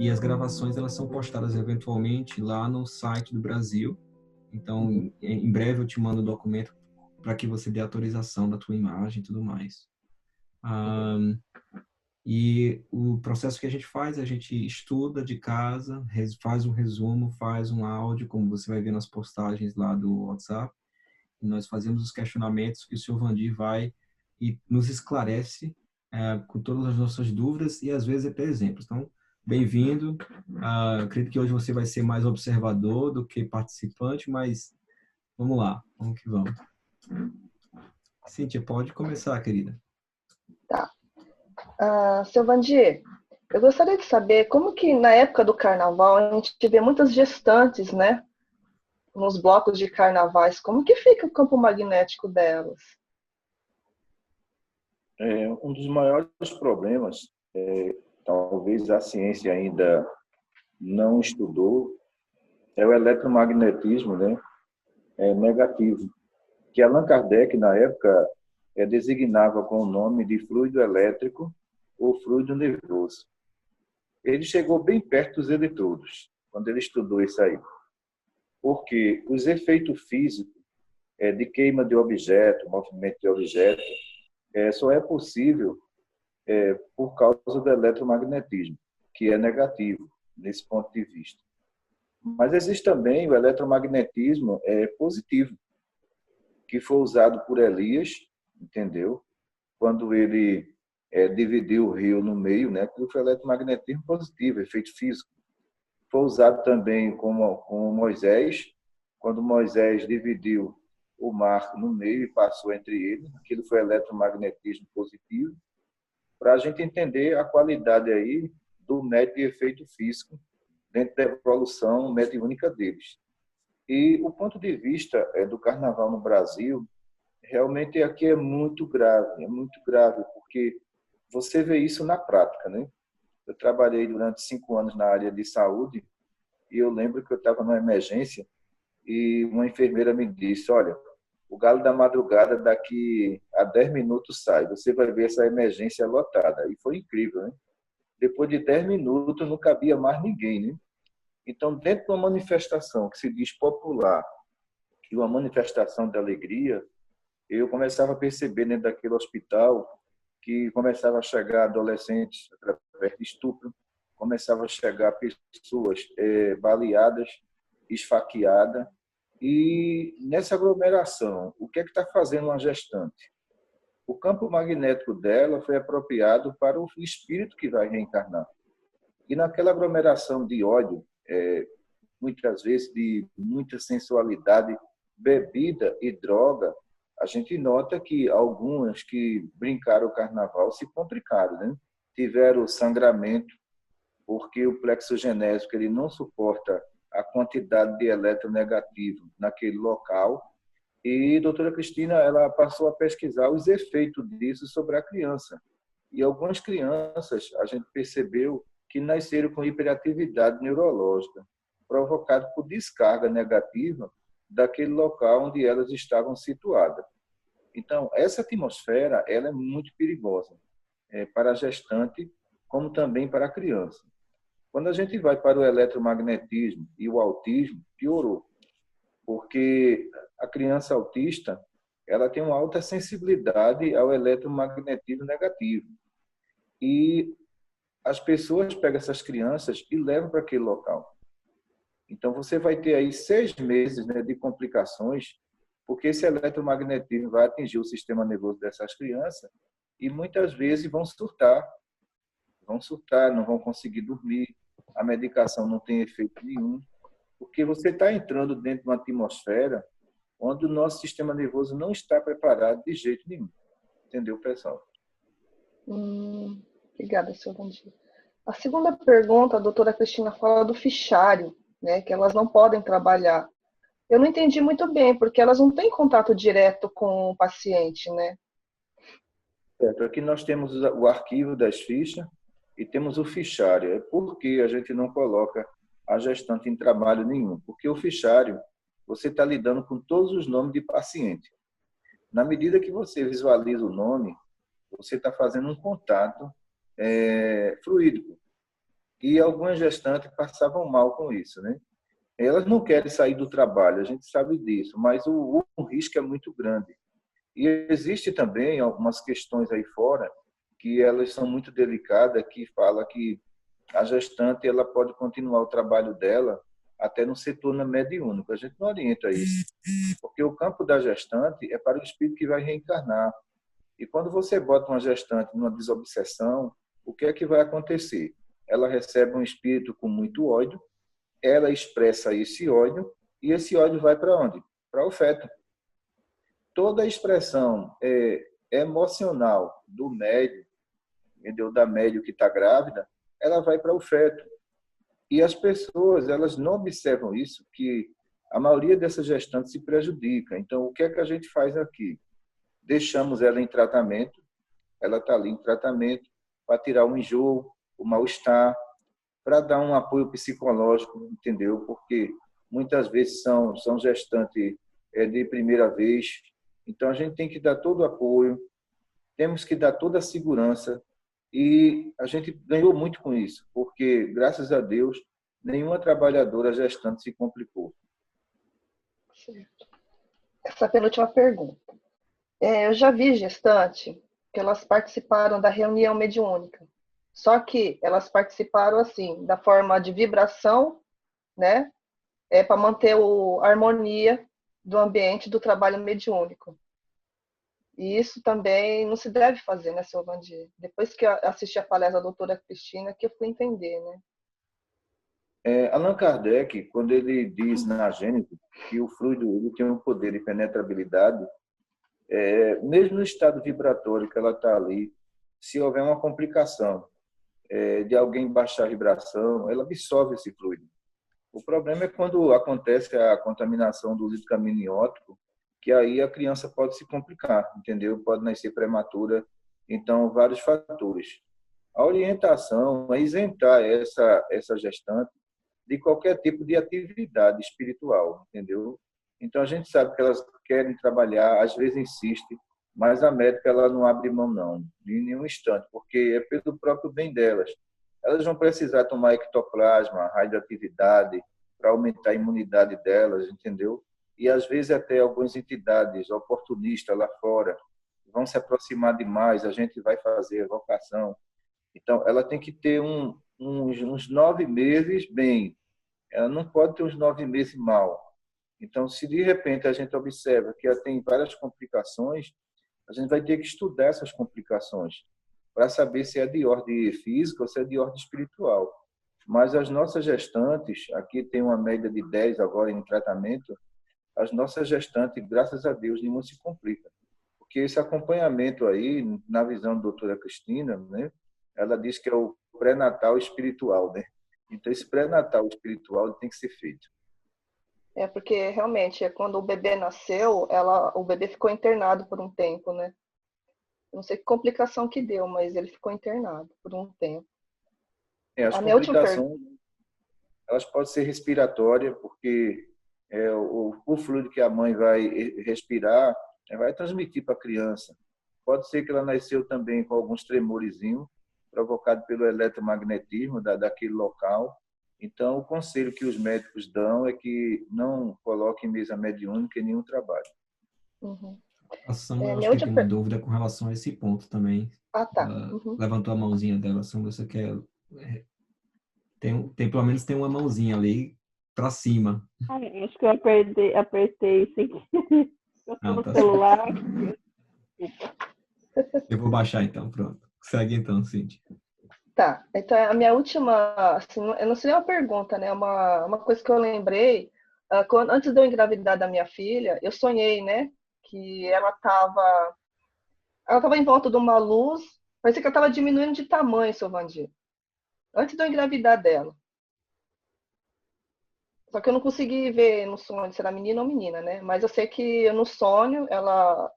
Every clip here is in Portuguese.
e as gravações elas são postadas eventualmente lá no site do Brasil. Então, em breve eu te mando o documento para que você dê autorização da tua imagem e tudo mais. E o processo que a gente estuda de casa, faz um resumo, faz um áudio, como você vai ver nas postagens lá do WhatsApp. E nós fazemos os questionamentos que o senhor Vandir vai e nos esclarece com todas as nossas dúvidas e às vezes até exemplos. Então, bem-vindo. Acredito que hoje você vai ser mais observador do que participante, mas vamos lá, vamos que vamos. Cíntia, pode começar, querida. Tá. Seu Vandir, eu gostaria de saber como que na época do carnaval a gente vê muitas gestantes, né? Nos blocos de carnavais, como que fica o campo magnético delas? Um dos maiores problemas, talvez a ciência ainda não estudou, é o eletromagnetismo, né? Negativo, que Allan Kardec, na época, designava com o nome de fluido elétrico ou fluido nervoso. Ele chegou bem perto dos eletrodos, quando ele estudou isso aí. Porque os efeitos físicos de queima de objeto, movimento de objeto, só é possível por causa do eletromagnetismo, que é negativo nesse ponto de vista. Mas existe também o eletromagnetismo positivo, que foi usado por Elias, entendeu? Quando ele dividiu o rio no meio, né? Aquilo foi eletromagnetismo positivo, efeito físico. Foi usado também com Moisés, quando Moisés dividiu o mar no meio e passou entre eles, aquilo foi eletromagnetismo positivo, para a gente entender a qualidade aí do método de efeito físico dentro da evolução mediúnica deles. E o ponto de vista do carnaval no Brasil, realmente aqui é muito grave, porque você vê isso na prática, né? Eu trabalhei durante 5 anos na área de saúde e eu lembro que eu estava numa emergência e uma enfermeira me disse, olha, o galo da madrugada daqui a 10 minutos sai, você vai ver essa emergência lotada. E foi incrível, né? Depois de 10 minutos não cabia mais ninguém, né? Então, dentro de uma manifestação que se diz popular, que uma manifestação de alegria, eu começava a perceber dentro daquele hospital que começava a chegar adolescentes através de estupro, começava a chegar pessoas baleadas, esfaqueadas, e nessa aglomeração, o que é que está fazendo uma gestante? O campo magnético dela foi apropriado para o espírito que vai reencarnar. E naquela aglomeração de ódio, muitas vezes de muita sensualidade, bebida e droga, a gente nota que algumas que brincaram o carnaval se complicaram, né? Tiveram sangramento, porque o plexo genésico ele não suporta a quantidade de eletronegativo naquele local. E a doutora Cristina ela passou a pesquisar os efeitos disso sobre a criança. E algumas crianças, a gente percebeu que nasceram com hiperatividade neurológica, provocada por descarga negativa daquele local onde elas estavam situadas. Então, essa atmosfera ela é muito perigosa para a gestante, como também para a criança. Quando a gente vai para o eletromagnetismo e o autismo, piorou, porque a criança autista ela tem uma alta sensibilidade ao eletromagnetismo negativo. E as pessoas pegam essas crianças e levam para aquele local. Então, você vai ter aí 6 meses, né, de complicações, porque esse eletromagnetismo vai atingir o sistema nervoso dessas crianças e muitas vezes vão surtar, não vão conseguir dormir, a medicação não tem efeito nenhum, porque você está entrando dentro de uma atmosfera onde o nosso sistema nervoso não está preparado de jeito nenhum. Entendeu, pessoal? Obrigada, seu Vandir. A segunda pergunta, a doutora Cristina fala do fichário, né, que elas não podem trabalhar. Eu não entendi muito bem, porque elas não têm contato direto com o paciente, né? Certo. Aqui nós temos o arquivo das fichas e temos o fichário. É porque a gente não coloca a gestante em trabalho nenhum. Porque o fichário, você está lidando com todos os nomes de paciente. Na medida que você visualiza o nome, você está fazendo um contato fluídico. E algumas gestantes passavam mal com isso, né? Elas não querem sair do trabalho, a gente sabe disso, mas o risco é muito grande. E existe também algumas questões aí fora que elas são muito delicadas, que fala que a gestante ela pode continuar o trabalho dela até no setor mediúnico. A gente não orienta isso, porque o campo da gestante é para o espírito que vai reencarnar. E quando você bota uma gestante numa desobsessão, o que é que vai acontecer? Ela recebe um espírito com muito ódio, ela expressa esse ódio, e esse ódio vai para onde? Para o feto. Toda a expressão emocional do médium, entendeu? Da médium que está grávida, ela vai para o feto. E as pessoas, elas não observam isso, que a maioria dessas gestantes se prejudica. Então, o que é que a gente faz aqui? Deixamos ela em tratamento, ela está ali em tratamento para tirar o enjoo, o mal-estar, para dar um apoio psicológico, entendeu? Porque muitas vezes são gestantes de primeira vez. Então, a gente tem que dar todo o apoio, temos que dar toda a segurança. E a gente ganhou muito com isso, porque, graças a Deus, nenhuma trabalhadora gestante se complicou. Certo. Essa penúltima pergunta. Eu já vi gestante que elas participaram da reunião mediúnica. Só que elas participaram assim, da forma de vibração, né? Para manter a harmonia do ambiente do trabalho mediúnico. E isso também não se deve fazer, né, seu Vandir? Depois que eu assisti a palestra da doutora Cristina, que eu fui entender, né? Allan Kardec, quando ele diz na Gênese que o fluido ele tem um poder de penetrabilidade, mesmo no estado vibratório que ela está ali, se houver uma complicação de alguém baixar a vibração, ela absorve esse fluido. O problema é quando acontece a contaminação do líquido amniótico, que aí a criança pode se complicar, entendeu? Pode nascer prematura, então vários fatores. A orientação é isentar essa gestante de qualquer tipo de atividade espiritual, entendeu? Então a gente sabe que elas querem trabalhar, às vezes insiste, mas a médica ela não abre mão não, de nenhum instante, porque é pelo próprio bem delas. Elas vão precisar tomar ectoplasma, radioatividade, para aumentar a imunidade delas, entendeu? E às vezes até algumas entidades oportunistas lá fora vão se aproximar demais, a gente vai fazer evocação. Então, ela tem que ter uns 9 meses bem. Ela não pode ter uns 9 meses mal. Então, se de repente a gente observa que ela tem várias complicações, a gente vai ter que estudar essas complicações para saber se é de ordem física ou se é de ordem espiritual. Mas as nossas gestantes, aqui tem uma média de 10 agora em tratamento, as nossas gestantes, graças a Deus, nenhuma se complica. Porque esse acompanhamento aí, na visão da doutora Cristina, né, ela diz que é o pré-natal espiritual, né? Então, esse pré-natal espiritual tem que ser feito. Porque realmente, quando o bebê nasceu, o bebê ficou internado por um tempo, né? Não sei que complicação que deu, mas ele ficou internado por um tempo. As complicações, elas podem ser respiratórias, porque o fluido que a mãe vai respirar vai transmitir para a criança. Pode ser que ela nasceu também com alguns tremorizinhos, provocado pelo eletromagnetismo daquele local. Então, o conselho que os médicos dão é que não coloquem mesa mediúnica em nenhum trabalho. Uhum. A Sandra, acho que tem uma dúvida com relação a esse ponto também. Ah, tá. Ela levantou a mãozinha dela. Sandra, você quer... Tem pelo menos tem uma mãozinha ali para cima. Acho que eu apertei sem querer. Eu tô no Tá celular. Eu vou baixar então, pronto. Segue então, Cindy. Tá, então a minha última, assim, não seria uma pergunta, né? Uma coisa que eu lembrei, antes de eu engravidar da minha filha, eu sonhei, né? Que ela estava em volta de uma luz, parecia que ela estava diminuindo de tamanho, seu Vandir, antes de eu engravidar dela. Só que eu não consegui ver no sonho se era menino ou menina, né? Mas eu sei que no sonho ela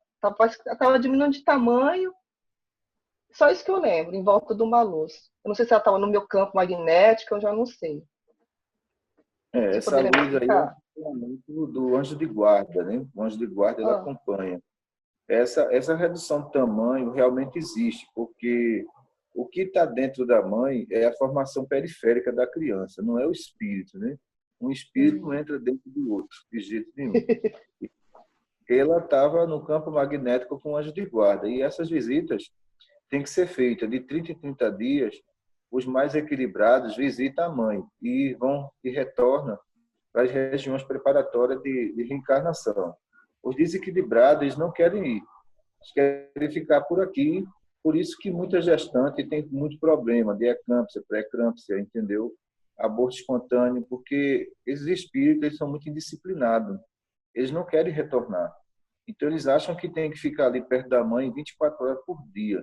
estava diminuindo de tamanho. Só isso que eu lembro, em volta de uma luz. Eu não sei se ela estava no meu campo magnético, eu já não sei. Você Essa poderia luz me aí é explicar? o do anjo de guarda, né? O anjo de guarda ele acompanha. Essa redução de tamanho realmente existe, porque O que está dentro da mãe é a formação periférica da criança, não é o espírito, né? Um espírito não entra dentro do outro, de jeito nenhum. Ela estava no campo magnético com anjo de guarda. E essas visitas têm que ser feitas de 30 em 30 dias. Os mais equilibrados visitam a mãe e retornam para as regiões preparatórias de reencarnação. Os desequilibrados eles não querem ir, eles querem ficar por aqui. Por isso que muita gestante tem muito problema de eclâmpsia, pré-eclâmpsia, entendeu? Aborto espontâneo, porque esses espíritos eles são muito indisciplinados. Eles não querem retornar. Então, eles acham que tem que ficar ali perto da mãe 24 horas por dia.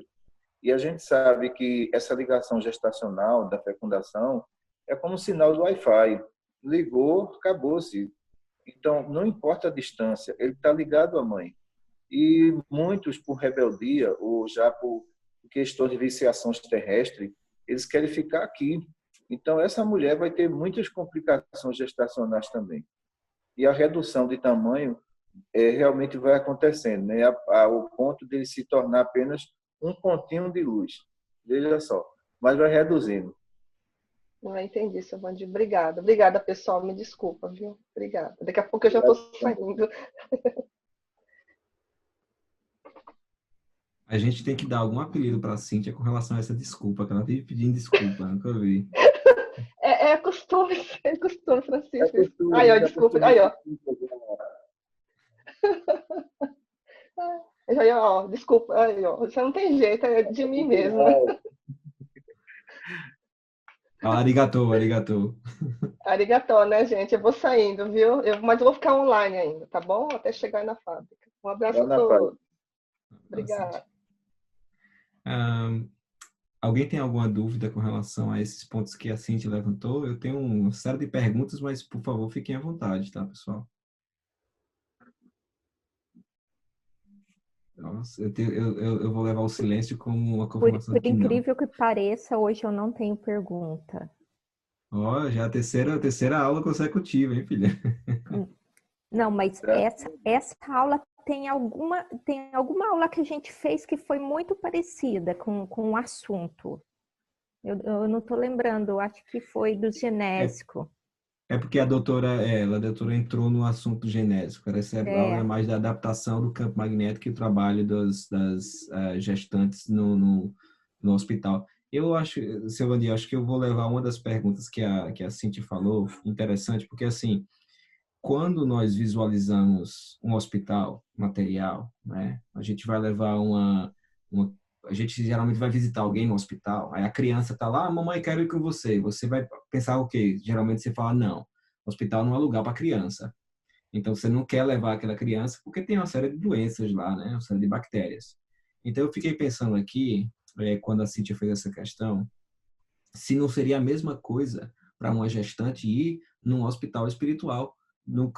E a gente sabe que essa ligação gestacional da fecundação é como um sinal do Wi-Fi. Ligou, acabou-se. Então, não importa a distância, ele está ligado à mãe. E muitos, por rebeldia ou já por questões de viciações terrestres, eles querem ficar aqui. Então, essa mulher vai ter muitas complicações gestacionais também. E a redução de tamanho realmente vai acontecendo, né? Ao ponto de ele se tornar apenas um pontinho de luz. Veja só. Mas vai reduzindo. Não entendi, seu Vandir. Obrigada. Obrigada, pessoal. Me desculpa, viu? Obrigada. Daqui a pouco eu já estou saindo. A gente tem que dar algum apelido para a Cíntia com relação a essa desculpa, que ela vive pedindo desculpa, nunca vi. É costume, Francisco. Aí, ó, desculpa. Aí, ó. Aí, ó, desculpa. Aí, ó. Você não tem jeito, é de mim mesmo. Arigatô, arigatô. Arigatô, né, gente? Eu vou saindo, viu? Mas eu vou ficar online ainda, tá bom? Até chegar na fábrica. Um abraço a todos. Obrigada. Alguém tem alguma dúvida com relação a esses pontos que a Cíntia levantou? Eu tenho uma série de perguntas, mas, por favor, fiquem à vontade, tá, pessoal? Nossa, eu vou levar o silêncio como uma confirmação Por que não. incrível que pareça, hoje eu não tenho pergunta. Ó, já a terceira aula consecutiva, hein, filha? Não, mas essa aula tem alguma aula que a gente fez que foi muito parecida com o assunto. Eu não estou lembrando, acho que foi do genésico. É porque a doutora entrou no assunto genésico. Essa aula é mais da adaptação do campo magnético e o trabalho das gestantes no hospital. Eu acho, seu Vandir, acho que eu vou levar uma das perguntas que a Cintia falou, interessante, porque assim, quando nós visualizamos um hospital material, né, a gente vai levar a gente geralmente vai visitar alguém no hospital, aí a criança está lá, mamãe, quero ir com você. Você vai pensar o quê? Geralmente você fala, não, o hospital não é lugar para criança. Então você não quer levar aquela criança porque tem uma série de doenças lá, né, uma série de bactérias. Então eu fiquei pensando aqui, quando a Cíntia fez essa questão, se não seria a mesma coisa para uma gestante ir num hospital espiritual, no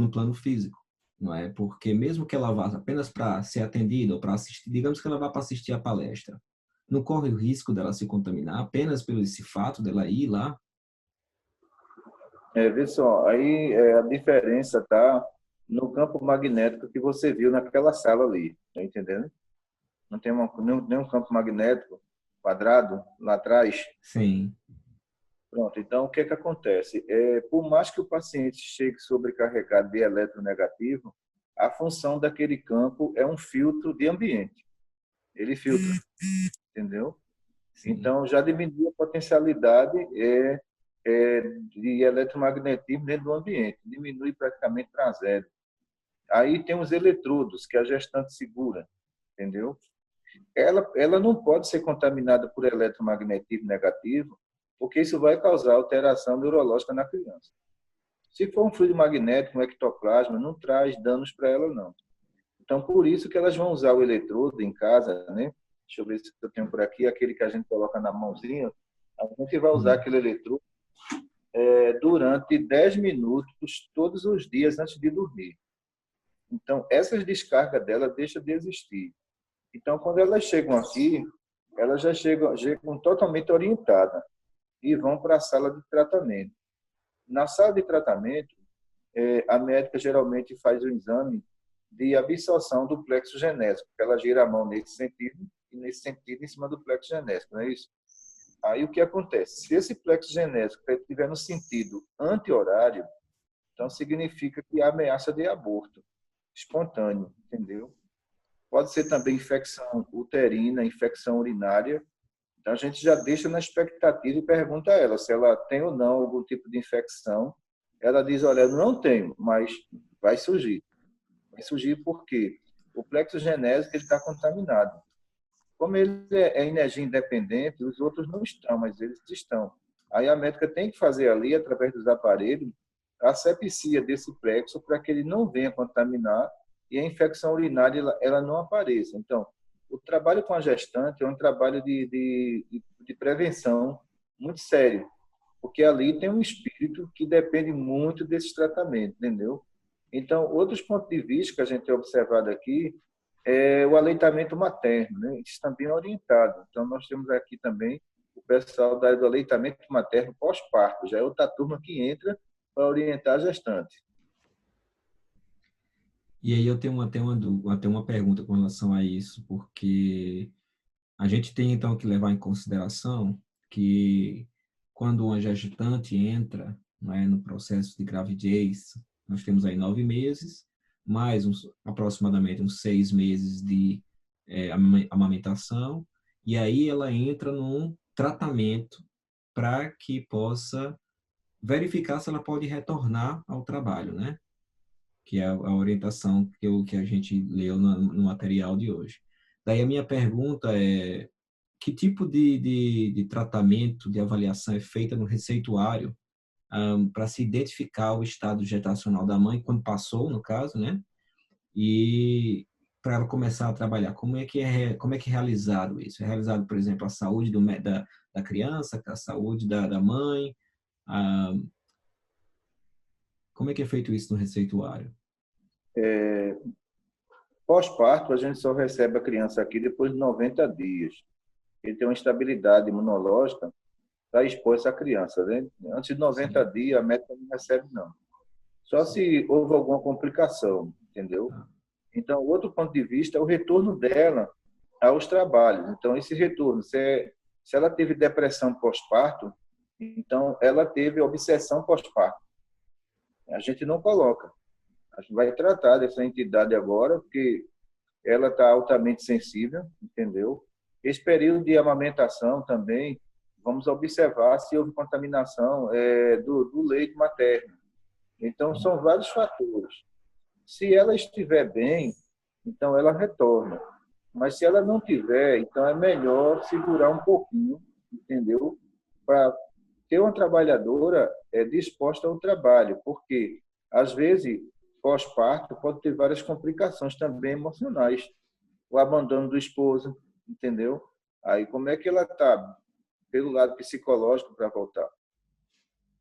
plano físico, não é? Porque mesmo que ela vá apenas para ser atendida ou para assistir, digamos que ela vá para assistir a palestra, não corre o risco dela se contaminar apenas pelo esse fato dela ir lá? Vê só, aí a diferença está no campo magnético que você viu naquela sala ali, tá entendendo? Não tem nenhum campo magnético quadrado lá atrás? Sim. Pronto, então o que acontece? Por mais que o paciente chegue sobrecarregado de eletronegativo, a função daquele campo é um filtro de ambiente. Ele filtra, entendeu? Sim. Então já diminui a potencialidade de eletromagnetismo dentro do ambiente, diminui praticamente para zero. Aí tem os eletrodos que a gestante segura, entendeu? Ela não pode ser contaminada por eletromagnetismo negativo, porque isso vai causar alteração neurológica na criança. Se for um fluido magnético, um ectoplasma, não traz danos para ela, não. Então, por isso que elas vão usar o eletrodo em casa, né? Deixa eu ver se eu tenho por aqui, aquele que a gente coloca na mãozinha. A gente vai usar aquele eletrodo durante 10 minutos, todos os dias, antes de dormir. Então, essas descargas dela deixam de existir. Então, quando elas chegam aqui, elas já chegam totalmente orientadas e vão para a sala de tratamento. Na sala de tratamento, a médica geralmente faz o exame de absorção do plexo genésico, ela gira a mão nesse sentido nesse sentido, em cima do plexo genésico, não é isso? Aí o que acontece? Se esse plexo genésico estiver no sentido anti-horário, então significa que há ameaça de aborto espontâneo, entendeu? Pode ser também infecção uterina, infecção urinária. Então a gente já deixa na expectativa e pergunta a ela se ela tem ou não algum tipo de infecção. Ela diz, olha, eu não tenho, mas vai surgir. Vai surgir por quê? O plexo genésico está contaminado. Como ele é energia independente, os outros não estão, mas eles estão. Aí a médica tem que fazer ali, através dos aparelhos, a asepsia desse plexo para que ele não venha contaminar e a infecção urinária ela não apareça. Então, o trabalho com a gestante é um trabalho de prevenção muito sério, porque ali tem um espírito que depende muito desses tratamentos, entendeu? Então, outros pontos de vista que a gente tem observado aqui é o aleitamento materno, né? Isso também é orientado. Então, nós temos aqui também o pessoal da área do aleitamento materno pós-parto, já é outra turma que entra para orientar a gestante. E aí eu tenho até uma pergunta com relação a isso, porque a gente tem então que levar em consideração que quando uma gestante entra, não é, no processo de gravidez, nós temos aí 9 meses, mais aproximadamente uns 6 meses de amamentação, e aí ela entra num tratamento para que possa verificar se ela pode retornar ao trabalho, né? Que é a orientação que a gente leu no material de hoje. Daí a minha pergunta é, que tipo de tratamento, de avaliação é feita no receituário para se identificar o estado gestacional da mãe, quando passou, no caso, né? E para ela começar a trabalhar, como é que é realizado isso? É realizado, por exemplo, a saúde da criança, a saúde da mãe? Ah, como é que é feito isso no receituário? Pós-parto, a gente só recebe a criança aqui depois de 90 dias. Ele tem uma estabilidade imunológica para expor essa criança, né? Antes de 90 Sim. dias, a médica não recebe, não. Só se houve alguma complicação, entendeu? Ah, Então, outro ponto de vista é o retorno dela aos trabalhos. Então, esse retorno, se ela teve depressão pós-parto, então ela teve obsessão pós-parto. A gente não coloca. A gente vai tratar dessa entidade agora, porque ela está altamente sensível, entendeu? Esse período de amamentação também, vamos observar se houve contaminação do leite materno. Então, são vários fatores. Se ela estiver bem, então ela retorna. Mas se ela não tiver, então é melhor segurar um pouquinho, entendeu? Para ter uma trabalhadora disposta ao trabalho, porque às vezes pós-parto pode ter várias complicações também emocionais, o abandono do esposo, entendeu? Aí como é que ela está pelo lado psicológico para voltar?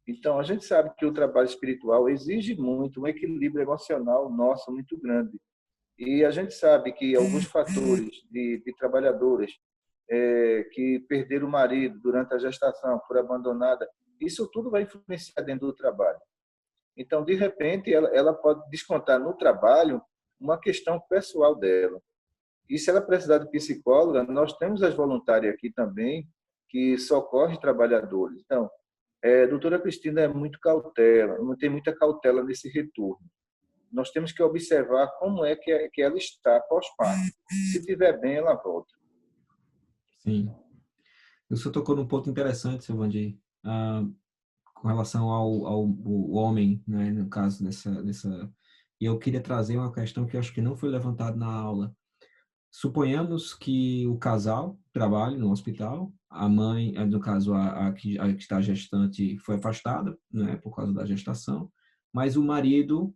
Então a gente sabe que o trabalho espiritual exige muito um equilíbrio emocional nosso muito grande. E a gente sabe que alguns fatores de trabalhadoras que perderam o marido durante a gestação, foram abandonada, isso tudo vai influenciar dentro do trabalho. Então, de repente, ela pode descontar no trabalho uma questão pessoal dela. E se ela precisar de psicóloga, nós temos as voluntárias aqui também que socorrem trabalhadores. Então, doutora Cristina é muito cautela, não tem muita cautela nesse retorno. Nós temos que observar como é que ela está pós-parto. Se estiver bem, ela volta. sim. Você tocou num ponto interessante, seu Vandir, com relação ao homem, né, no caso dessa. E eu queria trazer uma questão que eu acho que não foi levantada na aula. Suponhamos que o casal trabalhe no hospital, a mãe, no caso, a que está gestante foi afastada, né, por causa da gestação, mas o marido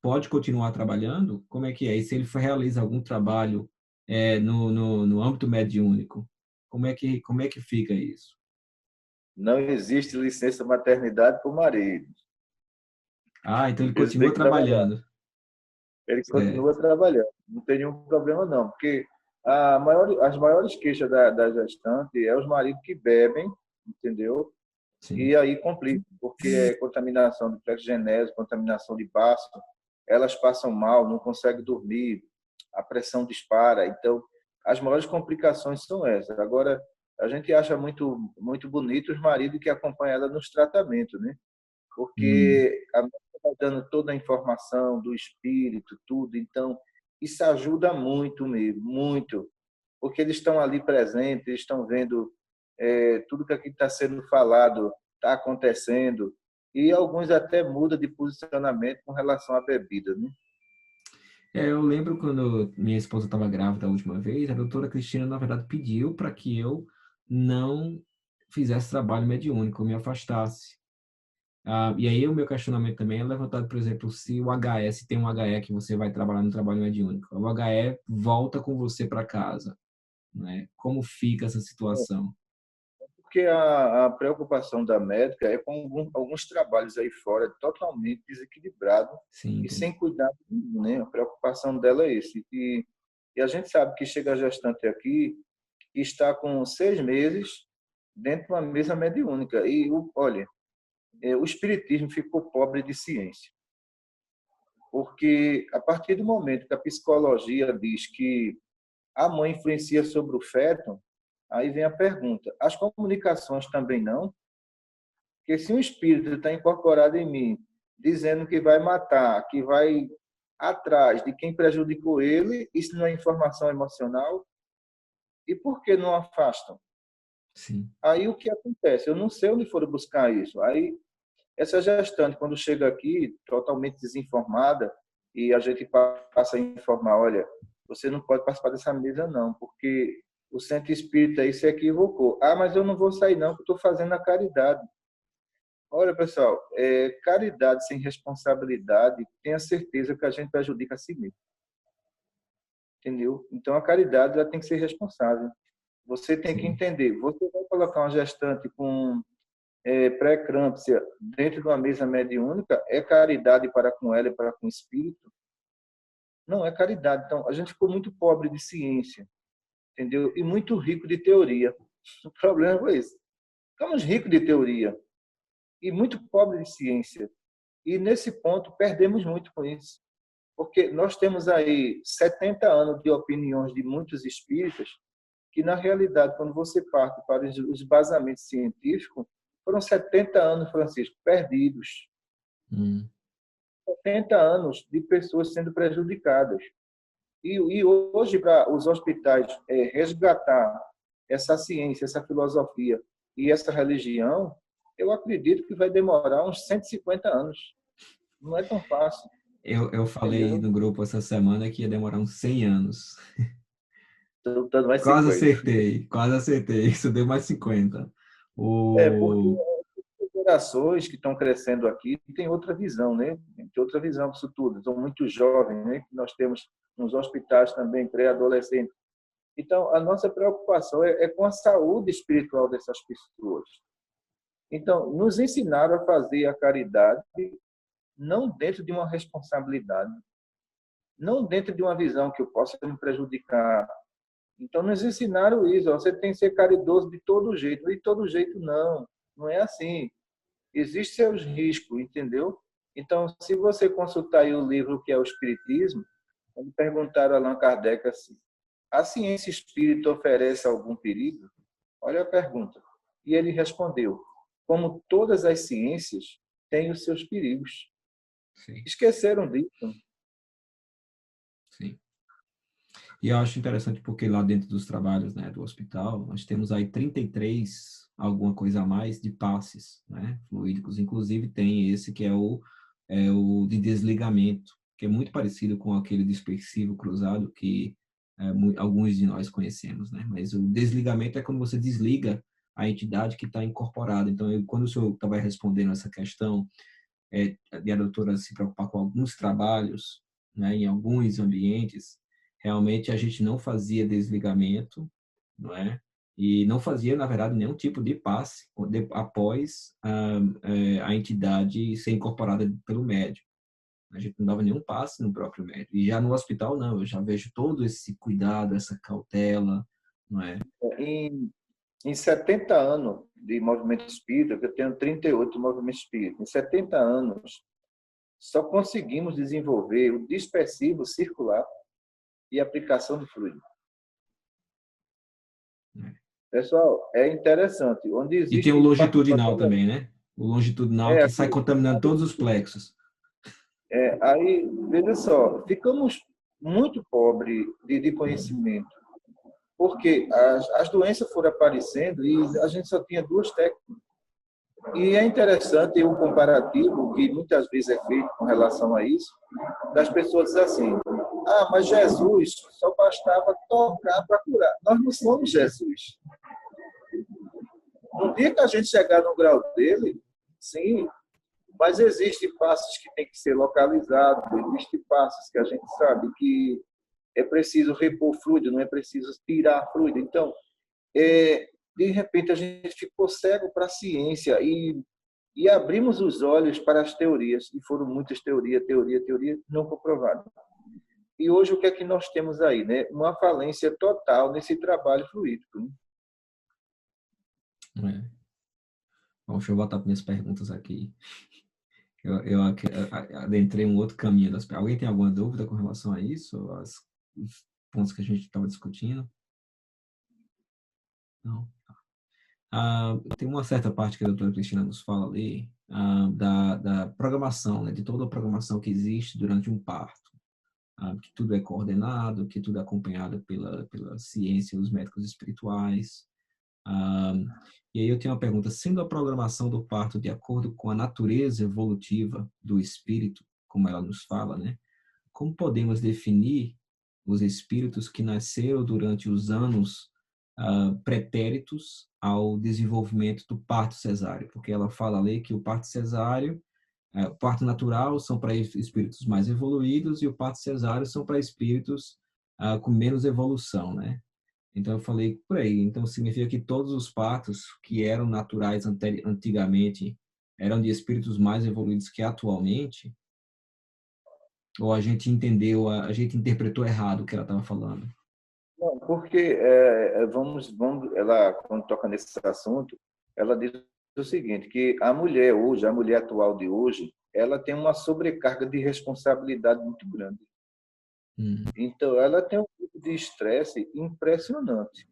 pode continuar trabalhando? Como é que é? E se ele realiza algum trabalho no âmbito mediúnico, como é que fica isso? Não existe licença maternidade para o marido. Ah, então ele Ele tem continua que trabalhar. trabalhando. Ele É, continua trabalhando. Não tem nenhum problema, não. Porque as maiores queixas da gestante é os maridos que bebem, entendeu? sim. E aí complica, porque é contaminação de plexo genésico, contaminação de baço, elas passam mal, não conseguem dormir, a pressão dispara. Então, as maiores complicações são essas. Agora, a gente acha muito bonito os maridos que acompanham ela nos tratamentos, né? Hum. Porque a médica está dando toda a informação do espírito, tudo. Então, isso ajuda muito mesmo, muito. Porque eles estão ali presentes, eles estão vendo tudo que aqui está sendo falado, está acontecendo. E alguns até mudam de posicionamento com relação à bebida, né? Eu lembro quando minha esposa estava grávida a última vez, a doutora Cristina, na verdade, pediu para que eu não fizesse trabalho mediúnico, eu me afastasse. E aí o meu questionamento também é levantado, por exemplo, se o HE, se tem um HE que você vai trabalhar no trabalho mediúnico, o HE volta com você para casa, né? Como fica essa situação? Porque a preocupação da médica é com alguns trabalhos aí fora totalmente desequilibrado Sim, e sem entendi. cuidado nenhum, né? A preocupação dela é esse. E a gente sabe que chega a gestante aqui e está com 6 meses dentro de uma mesa mediúnica. E, olha, o espiritismo ficou pobre de ciência. Porque a partir do momento que a psicologia diz que a mãe influencia sobre o feto, aí vem a pergunta: as comunicações também não? Porque se um espírito está incorporado em mim, dizendo que vai matar, que vai atrás de quem prejudicou ele, isso não é informação emocional? E por que não afastam? Sim. Aí o que acontece? Eu não sei onde foram buscar isso. Aí essa gestante, quando chega aqui totalmente desinformada, e a gente passa a informar: olha, você não pode participar dessa mesa não, porque o centro espírita aí se equivocou. Ah, mas eu não vou sair não, porque eu estou fazendo a caridade. Olha, pessoal, caridade sem responsabilidade, tenha certeza que a gente prejudica a si mesmo. Entendeu? Então, a caridade ela tem que ser responsável. Você tem que Sim. entender. Você vai colocar uma gestante com pré-eclâmpsia dentro de uma mesa mediúnica, é caridade para com ela e para com o espírito? Não é caridade. Então, a gente ficou muito pobre de ciência, entendeu? E muito rico de teoria. O problema foi esse. Ficamos ricos de teoria e muito pobre de ciência. E nesse ponto perdemos muito com isso. Porque nós temos aí 70 anos de opiniões de muitos espíritas que, na realidade, quando você parte para os embasamentos científicos, foram 70 anos, Francisco, perdidos. Hum. 70 anos de pessoas sendo prejudicadas. E hoje, para os hospitais resgatar essa ciência, essa filosofia e essa religião, eu acredito que vai demorar uns 150 anos. Não é tão fácil, Eu falei entendeu? no grupo essa semana que ia demorar uns 100 anos. Estou dando mais Quase 50. acertei, quase acertei. Isso deu mais 50. Porque O... as gerações que estão crescendo aqui têm outra visão, né? Tem outra visão disso tudo. São muito jovens, né? Nós temos nos hospitais também pré-adolescentes. Então, a nossa preocupação é com a saúde espiritual dessas pessoas. Então, nos ensinaram a fazer a caridade não dentro de uma responsabilidade, não dentro de uma visão que eu possa me prejudicar. Então, nos ensinaram isso: ó, você tem que ser caridoso de todo jeito. De todo jeito, não. Não é assim. Existem seus riscos, entendeu? Então, se você consultar aí o livro que é o Espiritismo, quando perguntaram a Allan Kardec assim: a ciência espírita oferece algum perigo? Olha a pergunta. E ele respondeu: como todas as ciências, têm os seus perigos. Sim, Esqueceram disso. sim. E eu acho interessante porque lá dentro dos trabalhos, né, do hospital, nós temos aí 33, alguma coisa a mais, de passes, né, fluídicos. Inclusive tem esse que é o de desligamento, que é muito parecido com aquele dispersivo cruzado que alguns de nós conhecemos, né? Mas o desligamento é quando você desliga a entidade que está incorporada. Então, quando o senhor estava respondendo essa questão, de a doutora se preocupar com alguns trabalhos, né, em alguns ambientes, realmente a gente não fazia desligamento, não é? E não fazia, na verdade, nenhum tipo de passe após a entidade ser incorporada pelo médium. A gente não dava nenhum passe no próprio médium. E já no hospital, não, eu já vejo todo esse cuidado, essa cautela, não é? Em 70 anos de movimento espírita, que eu tenho 38 de movimento espírita, em 70 anos, só conseguimos desenvolver o dispersivo circular e aplicação de fluido. Pessoal, é interessante. Onde E tem o existe longitudinal participação. também, né? O longitudinal É, que sai contaminando todos os plexos. aí, veja só, ficamos muito pobres de conhecimento, porque as doenças foram aparecendo e a gente só tinha duas técnicas. E é interessante o comparativo que muitas vezes é feito com relação a isso, das pessoas dizem assim, mas Jesus só bastava tocar para curar. Nós não somos Jesus. No dia que a gente chegar no grau dele, sim, mas existem passos que têm que ser localizados, existem passos que a gente sabe que é preciso repor fluido, não é preciso tirar fluido. Então, de repente, a gente ficou cego para a ciência e abrimos os olhos para as teorias, e foram muitas teorias, não comprovadas. E hoje, o que é que nós temos aí? Né? Uma falência total nesse trabalho fluídico. Né? Bom, deixa eu voltar para minhas perguntas aqui. Eu adentrei um outro caminho. Alguém tem alguma dúvida com relação a isso? Os pontos que a gente estava discutindo? Não? Tem uma certa parte que a doutora Cristina nos fala ali, da programação, né, de toda a programação que existe durante um parto. Que tudo é coordenado, que tudo é acompanhado pela ciência e os médicos espirituais. E aí eu tenho uma pergunta: sendo a programação do parto de acordo com a natureza evolutiva do espírito, como ela nos fala, né? Como podemos definir os espíritos que nasceram durante os anos pretéritos ao desenvolvimento do parto cesáreo? Porque ela fala ali que o parto cesáreo, o parto natural são para espíritos mais evoluídos e o parto cesáreo são para espíritos com menos evolução, né? Então eu falei por aí. Então significa que todos os partos que eram naturais antigamente eram de espíritos mais evoluídos que atualmente? Ou a gente entendeu, a gente interpretou errado o que ela estava falando? Não, porque ela quando toca nesse assunto, ela diz o seguinte, que a mulher hoje, a mulher atual de hoje, ela tem uma sobrecarga de responsabilidade muito grande. Então, ela tem um tipo de estresse impressionante.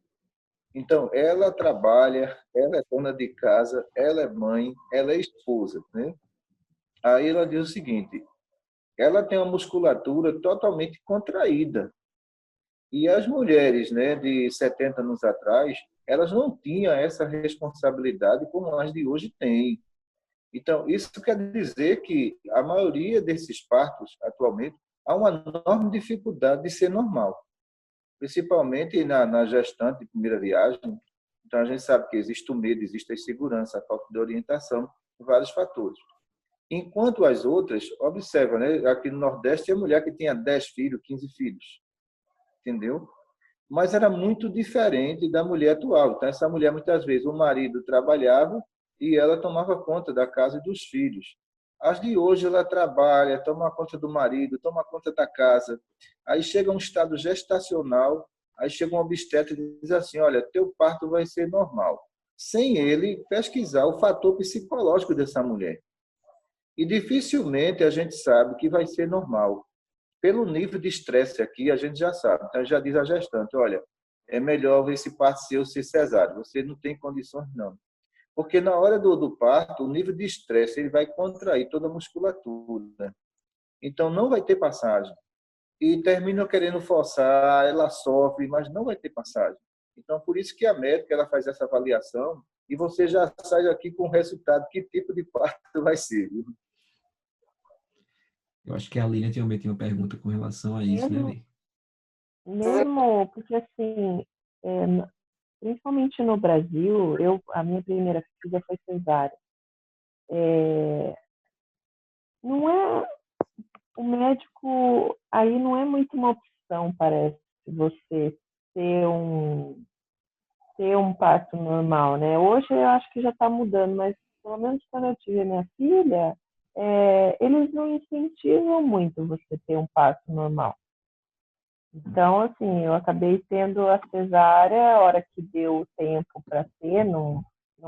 Então, ela trabalha, ela é dona de casa, ela é mãe, ela é esposa, né? Aí ela diz o seguinte, ela tem uma musculatura totalmente contraída. E as mulheres, né, de 70 anos atrás, elas não tinham essa responsabilidade como as de hoje têm. Então, isso quer dizer que a maioria desses partos, atualmente, há uma enorme dificuldade de ser normal, principalmente na gestante de primeira viagem. Então, a gente sabe que existe o medo, existe a insegurança, a falta de orientação, vários fatores. Enquanto as outras, observa, né, aqui no Nordeste, a mulher que tinha 10 filhos, 15 filhos, entendeu? Mas era muito diferente da mulher atual. Então, essa mulher, muitas vezes, o marido trabalhava e ela tomava conta da casa e dos filhos. As de hoje, ela trabalha, toma conta do marido, toma conta da casa. Aí chega um estado gestacional, aí chega um obstetra e diz assim, olha, teu parto vai ser normal. Sem ele pesquisar o fator psicológico dessa mulher. E dificilmente a gente sabe que vai ser normal. Pelo nível de estresse aqui, a gente já sabe. Então, já diz a gestante, olha, é melhor esse parto seu ser cesáreo. Você não tem condições, não. Porque na hora do parto, o nível de estresse ele vai contrair toda a musculatura. Então, não vai ter passagem. E termina querendo forçar, ela sofre, mas não vai ter passagem. Então, por isso que a médica ela faz essa avaliação e você já sai aqui com o resultado, que tipo de parto vai ser. Viu? Eu acho que a Lilian também tem uma pergunta com relação a isso, né, Lili? Mesmo porque, assim, principalmente no Brasil, a minha primeira filha foi cesárea. Não é, o médico aí não é muito uma opção, parece, você ter um parto normal, né? Hoje eu acho que já está mudando, mas pelo menos quando eu tive a minha filha, eles não incentivam muito você ter um parto normal. Então, assim, eu acabei tendo a cesárea, a hora que deu tempo para ter, não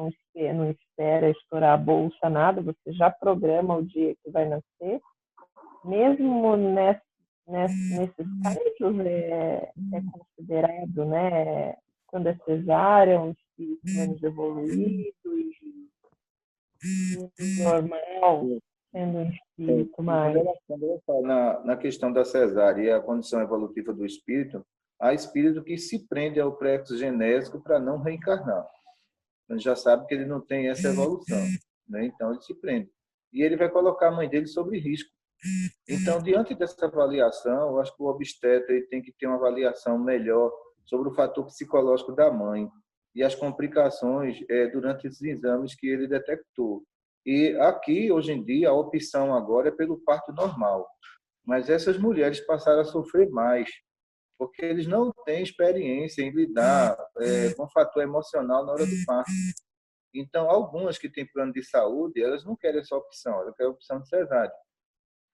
espera estourar a bolsa, nada, você já programa o dia que vai nascer. Mesmo nesses casos é considerado, né, quando é cesárea, um espírito menos evoluído e normal, sendo um espírito mais... Quando eu falo na questão da cesárea e a condição evolutiva do espírito, há espírito que se prende ao plexo genésico para não reencarnar. A gente já sabe que ele não tem essa evolução, né? Então ele se prende. E ele vai colocar a mãe dele sob risco. Então, diante dessa avaliação, eu acho que o obstetra ele tem que ter uma avaliação melhor sobre o fator psicológico da mãe e as complicações durante esses exames que ele detectou. E aqui, hoje em dia, a opção agora é pelo parto normal. Mas essas mulheres passaram a sofrer mais, porque eles não têm experiência em lidar com o fator emocional na hora do parto. Então, algumas que têm plano de saúde, elas não querem essa opção, elas querem a opção de cesárea.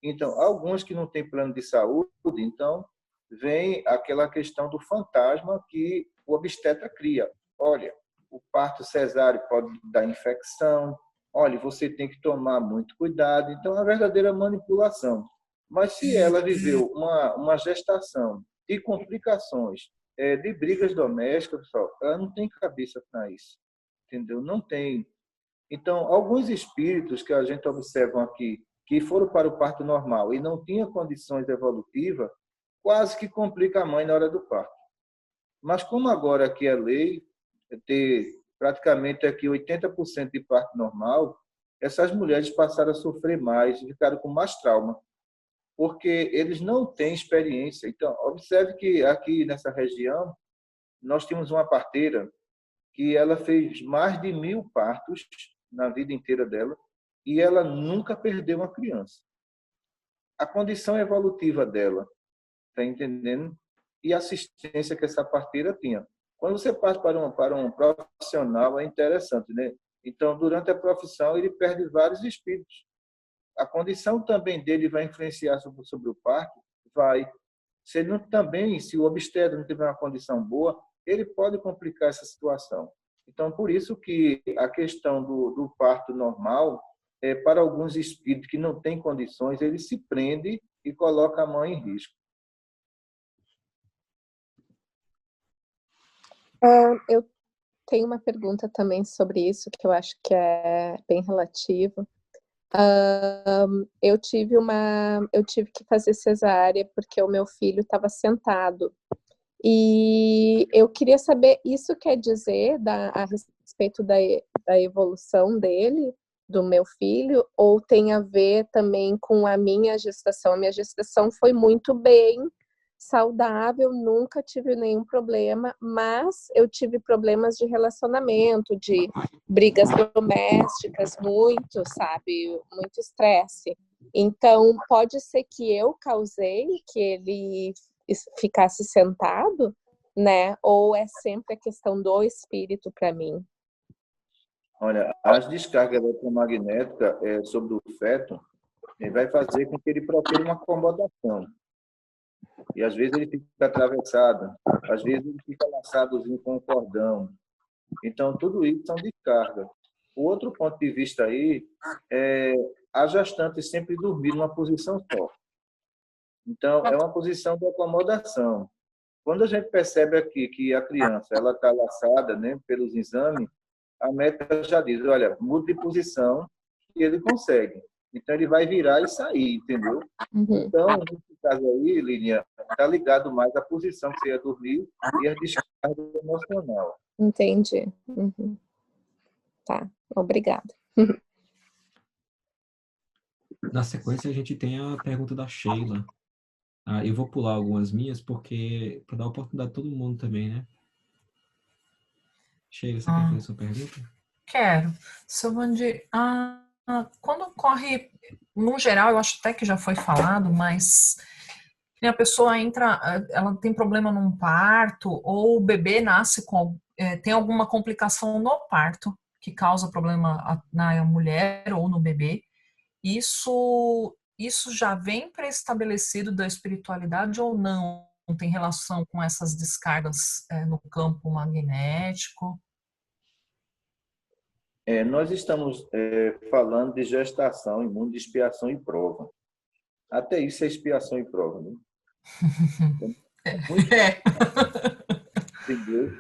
Então, algumas que não têm plano de saúde, então, vem aquela questão do fantasma que o obstetra cria. Olha, o parto cesáreo pode dar infecção, olha, você tem que tomar muito cuidado. Então, é uma verdadeira manipulação. Mas se ela viveu uma gestação de complicações, de brigas domésticas, pessoal, ela não tem cabeça para isso, entendeu? Não tem. Então, alguns espíritos que a gente observa aqui, que foram para o parto normal e não tinham condições evolutivas, quase que complica a mãe na hora do parto. Mas como agora aqui é lei, ter praticamente aqui 80% de parto normal, essas mulheres passaram a sofrer mais, ficaram com mais trauma, porque eles não têm experiência. Então, observe que aqui nessa região, nós tínhamos uma parteira que ela fez mais de 1000 partos na vida inteira dela e ela nunca perdeu uma criança. A condição evolutiva dela, está entendendo? E a assistência que essa parteira tinha. Quando você parte para um profissional, é interessante, né? Então, durante a profissão, ele perde vários espíritos. A condição também dele vai influenciar sobre o parto? Vai. Se ele não, também, se o obstetra não tiver uma condição boa, ele pode complicar essa situação. Então, por isso que a questão do parto normal, para alguns espíritos que não têm condições, ele se prende e coloca a mãe em risco. Eu tenho uma pergunta também sobre isso, que eu acho que é bem relativo. Eu tive que fazer cesárea porque o meu filho estava sentado. E eu queria saber, isso quer dizer a respeito da evolução dele, do meu filho, ou tem a ver também com a minha gestação? A minha gestação foi muito bem, saudável, nunca tive nenhum problema, mas eu tive problemas de relacionamento, de brigas domésticas, muito, sabe, muito estresse. Então, pode ser que eu causei que ele ficasse sentado, né? Ou é sempre a questão do espírito para mim? Olha, as descargas eletromagnéticas sobre o feto vai fazer com que ele procure uma acomodação. E às vezes ele fica atravessado, às vezes ele fica laçadozinho com o cordão. Então, tudo isso são descargas. O outro ponto de vista aí é a gestante sempre dormir numa posição só. Então, é uma posição de acomodação. Quando a gente percebe aqui que a criança ela está laçada, né, pelos exames, a médica já diz, olha, mude de posição e ele consegue. Então, ele vai virar e sair, entendeu? Uhum. Então, nesse caso aí, Línia, está ligado mais à posição que você ia dormir e à descarga emocional. Entendi. Uhum. Tá, obrigada. Na sequência, a gente tem a pergunta da Sheila. Eu vou pular algumas minhas, porque para dar oportunidade a todo mundo também, né? Sheila, você quer fazer sua pergunta? Quero. Seu Vandir, quando ocorre, no geral, eu acho até que já foi falado, mas a pessoa entra, ela tem problema num parto, ou o bebê nasce tem alguma complicação no parto, que causa problema na mulher ou no bebê. Isso já vem pré-estabelecido da espiritualidade ou não? Não tem relação com essas descargas no campo magnético? Nós estamos falando de gestação, imuno de expiação e prova. Até isso é expiação e prova, né? Muito, entendeu?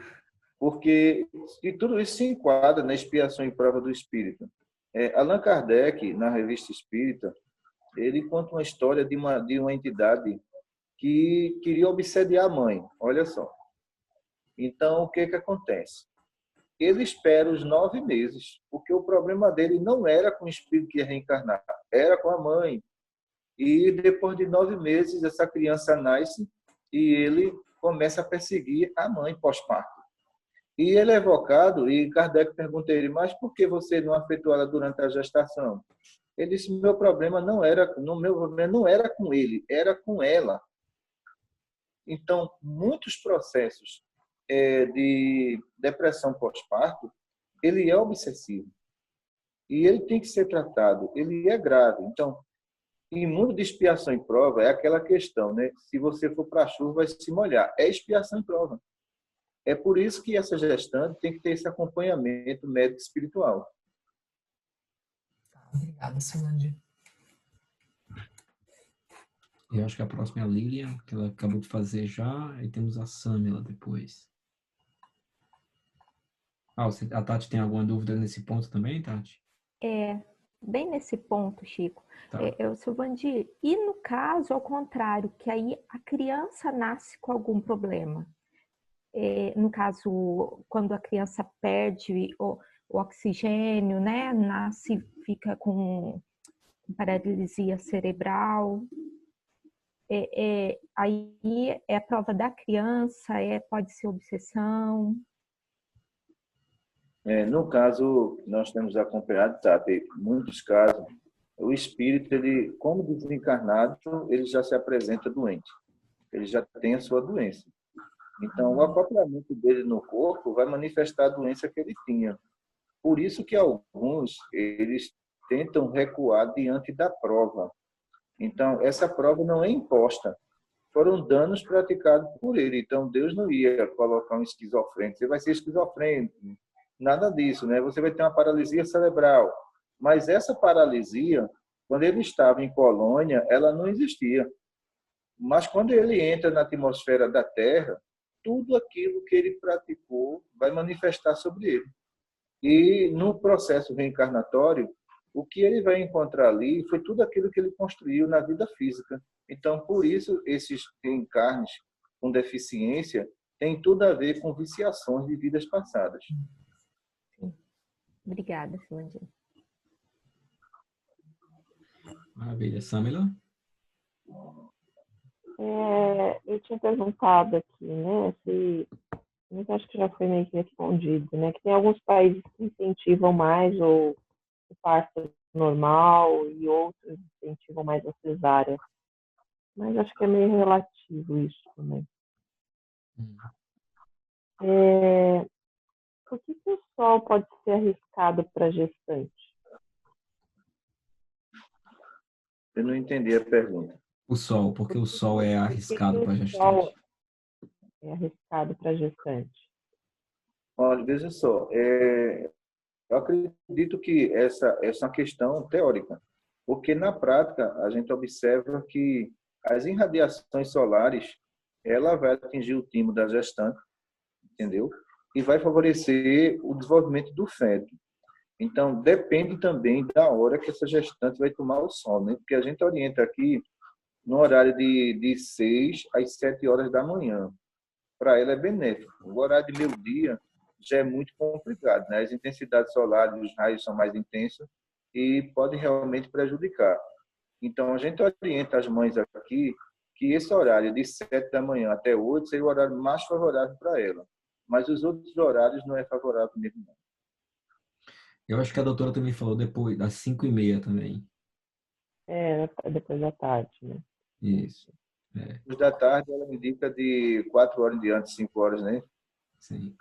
porque e tudo isso se enquadra na expiação e prova do espírito. Allan Kardec, na Revista Espírita, ele conta uma história de uma entidade que queria obsediar a mãe. Olha só. Então, o que acontece? Ele espera os 9 meses, porque o problema dele não era com o espírito que ia reencarnar, era com a mãe. E depois de 9 meses, essa criança nasce e ele começa a perseguir a mãe pós-parto. E ele é evocado, e Kardec pergunta a ele, mas por que você não afetou ela durante a gestação? Ele disse, meu problema não era com ele, era com ela. Então, muitos processos de depressão pós-parto, ele é obsessivo. E ele tem que ser tratado, ele é grave. Então, em mundo de expiação e prova, é aquela questão, né? Se você for para a chuva, vai se molhar. É expiação e prova. É por isso que essa gestante tem que ter esse acompanhamento médico espiritual. Obrigada, Solange. Eu acho que a próxima é a Lilian, que ela acabou de fazer já, e temos a Samila depois. A Tati tem alguma dúvida nesse ponto também, Tati? Bem nesse ponto, Chico. Tá. Silvandi, e no caso, ao contrário, que aí a criança nasce com algum problema? No caso, quando a criança perde o oxigênio, né? Nasce, fica com paralisia cerebral. Aí é a prova da criança, pode ser obsessão. No caso, nós temos acompanhado, Tati, muitos casos, o espírito, ele, como desencarnado, ele já se apresenta doente. Ele já tem a sua doença. Então, o acoplamento dele no corpo vai manifestar a doença que ele tinha. Por isso que alguns, eles tentam recuar diante da prova. Então, essa prova não é imposta. Foram danos praticados por ele. Então, Deus não ia colocar um esquizofrênico. Você vai ser esquizofrênico. Nada disso, né? Você vai ter uma paralisia cerebral. Mas essa paralisia, quando ele estava em colônia, ela não existia. Mas quando ele entra na atmosfera da Terra, tudo aquilo que ele praticou vai manifestar sobre ele. E no processo reencarnatório, o que ele vai encontrar ali foi tudo aquilo que ele construiu na vida física. Então, por isso, esses reencarnes com deficiência têm tudo a ver com viciações de vidas passadas. Obrigada, Silvandi. Maravilha. Samila? Eu tinha perguntado aqui, né, mas acho que já foi meio que respondido, né, que tem alguns países que incentivam mais o parto normal e outros incentivam mais a cesárea. Mas acho que é meio relativo isso também. Por que o sol pode ser arriscado para gestante? Eu não entendi a pergunta. O sol, porque o sol é arriscado para gestante. Sol é arriscado para gestante. Olha, veja só, eu acredito que essa é uma questão teórica, porque na prática a gente observa que as irradiações solares, ela vai atingir o timo da gestante, entendeu? E vai favorecer o desenvolvimento do feto. Então, depende também da hora que essa gestante vai tomar o sol, né? Porque a gente orienta aqui no horário de 6 às 7 horas da manhã. Para ela é benéfico. O horário de meio-dia já é muito complicado, né? As intensidades solares, os raios são mais intensos e pode realmente prejudicar. Então, a gente orienta as mães aqui que esse horário de 7 da manhã até 8 seria o horário mais favorável para ela. Mas os outros horários não é favorável mesmo, não. Eu acho que a doutora também falou depois, das 5h30 também. Depois da tarde, né? Isso. Depois da tarde, ela indica de 4 horas em diante, 5 horas, né? Sim.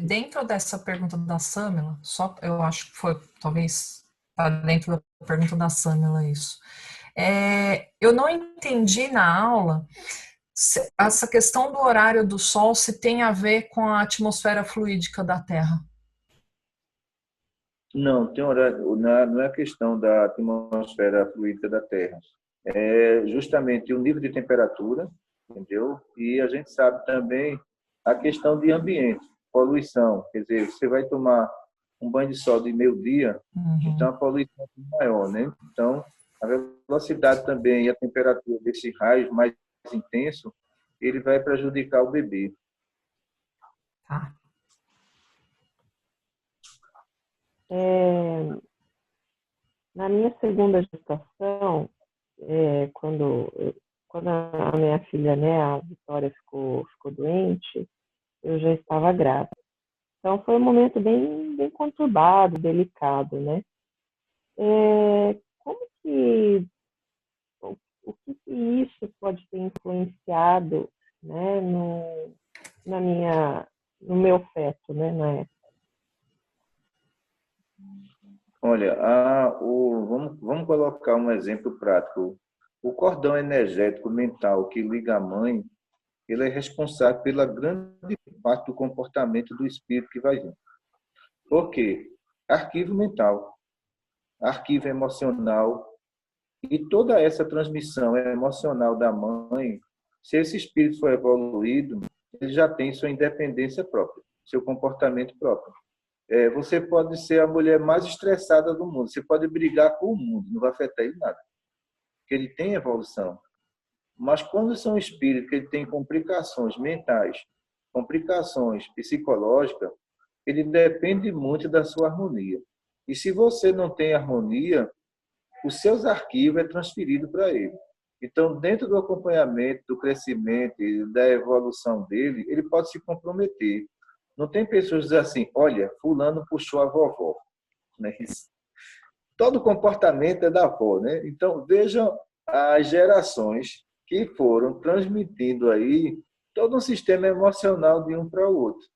Dentro dessa pergunta da Samila, eu acho que foi, talvez, está dentro da pergunta da Samila isso. Eu não entendi na aula essa questão do horário do Sol se tem a ver com a atmosfera fluídica da Terra. Não, tem horário, não é a questão da atmosfera fluídica da Terra. É justamente o nível de temperatura, entendeu? E a gente sabe também a questão de ambiente, poluição. Quer dizer, você vai tomar um banho de sol de meio-dia, então a poluição é maior, né? Então, a velocidade também e a temperatura desse raio mais intenso, ele vai prejudicar o bebê. Tá. Na minha segunda gestação, quando a minha filha, né, a Vitória, ficou doente, eu já estava grávida. Então, foi um momento bem, bem conturbado, delicado, né? Como que, o que isso pode ter influenciado, né, no meu feto, né, na época? Olha, vamos colocar um exemplo prático. O cordão energético mental que liga a mãe, ele é responsável pela grande parte do comportamento do espírito que vai vir. Por quê? Arquivo mental, arquivo emocional, e toda essa transmissão emocional da mãe, se esse espírito for evoluído, ele já tem sua independência própria, seu comportamento próprio. Você pode ser a mulher mais estressada do mundo, você pode brigar com o mundo, não vai afetar ele nada, porque ele tem evolução. Mas quando são espíritos que ele tem complicações mentais, complicações psicológicas, ele depende muito da sua harmonia. E se você não tem harmonia, os seus arquivos é transferido para ele. Então, dentro do acompanhamento, do crescimento e da evolução dele, ele pode se comprometer. Não tem pessoas que dizem assim, olha, fulano puxou a vovó. Né? Todo comportamento é da avó. Né? Então, vejam as gerações que foram transmitindo aí todo um sistema emocional de um para o outro.